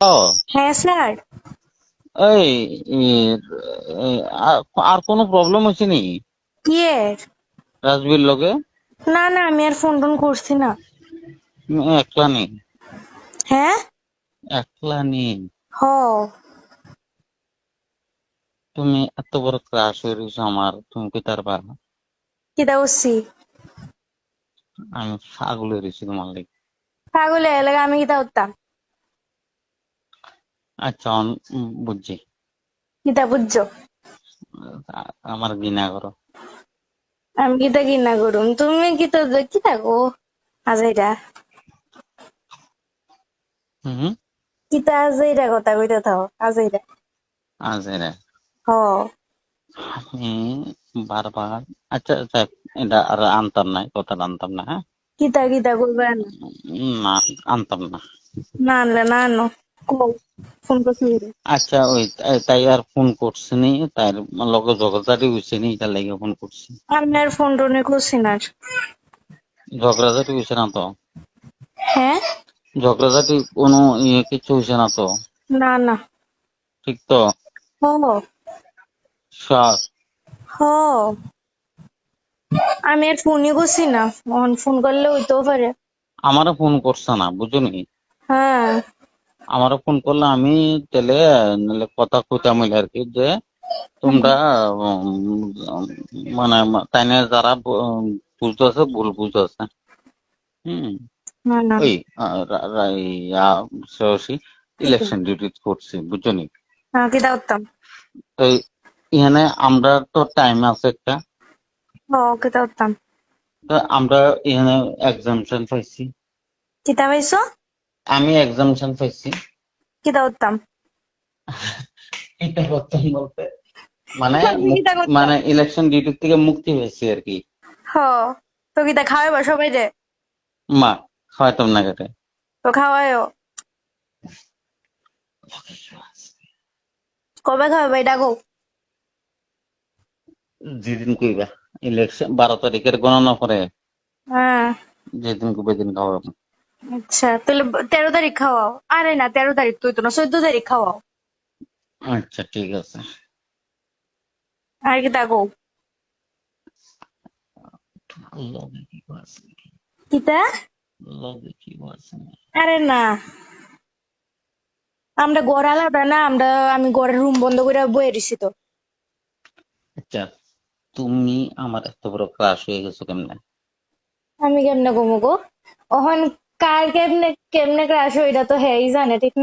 ও হ্যাঁ স্যার। এই ই, এ, আর কোনো প্রবলেম হয়েছে নি কি এর? রাজবীর লগে? না না, আমি আর ফোন টোন করছি না। তুমি একলা নেই, হ্যাঁ। একলা নেই। হ। তুমি এত বড় ক্রাশ হয়ে গেছো আমার, তুমি কি তার পারবা? কিতা করছি? আমি পাগল হয়ে গেছি তোমার লাগে। পাগল এলাকা আমি কিতা করতাম? আচ্ছা বুঝছি। কিতা বুঝছো? আমার ঘৃণা করো। আমি কিতা কিনা করুম, তুমি কিতা কিতা গো আজাইরা? হুম। কিতা আজাইরা কথা কইতে থাও আজাইরা। আচ্ছা রে, হ। আমি বারবার, আচ্ছা আচ্ছা, এটা আর আনতাম না, কথাটা আনতাম না, হ্যাঁ। কিতা কিতা করবে না? না, আনতাম না। না আনলে না আনো। কও, ফোন করছি বলে। আচ্ছা ওই তাই আর ফোন করছি নি, তাই লগে ঝগড়াঝাটি হয়েছে নি, তার লাগে ফোন করছি। আমি আর ফোন টোনে করছি না আর। ঝগড়াঝাটি হয়েছে না তো? হ্যাঁ। ঝগড়াঝাটি কোনো কিছু হয়েছে না তো? না না। ঠিক তো? হ। শ্বাস। হ। আমি আর ফোনই করছি না, ফোন করলে হইতেও পারে। আমারও ফোন করছে না, বুঝো নি? হ্যাঁ। আমারও ফোন করলে আমি তেলে নাহলে কথা কইতাম হইলে আর কি, যে হুম। তোমরা মানে তাই না, যারা বুঝতেছে ভুল বুঝতেছে। হম। না না। ওই শ্রেয়সী ইলেকশন ডিউটি করছি, বুঝছো নি? হ্যাঁ কিতা করতাম? তো এখানে আমরা তো টাইম আছে একটা। হ কিতা করতাম? তো আমরা এখানে এক্সামশন পাইছি। কিতা পাইছো? আমি এক্সামশন পাইছি। কিতা করতাম? এটা করতাম বলতে মানে আমি কিতা করতাম? মানে ইলেকশন ডিউটি থেকে মুক্তি পেয়েছি আর কি। হ। তো কিতা খাওয়াইবা সবাই রে? মা, খাওয়াইতাম না কেটে। তো খাওয়াইও। কবে খাওয়াইবা এটা কও। যেদিন কইবা, ইলেকশন 12 তারিখের গণনা করে হ্যাঁ। যেদিন কইবে দিন খাওয়াবো। আচ্ছা তাহলে 13 তারিখ খাওয়াও। আরে না, 13 তারিখ তো হইতো না, 14 তারিখ খাওয়াও। আচ্ছা ঠিক আছে। আর কিতা কও? লগে কি আছে? কিতা? লগে কি আছে? আরে না, আমরা ঘর আলাদা না, আমি ঘরের রুম বন্ধ করে বয়ে রইছি তো। আচ্ছা, তুমি আমার এত বড় ক্রাশ হয়ে গেছো কেমনে? আমি কেমনে কমু গো? অহন কার কেমনে কেমনে ক্রাশ হইরা তো হেই জানে, ঠিক না?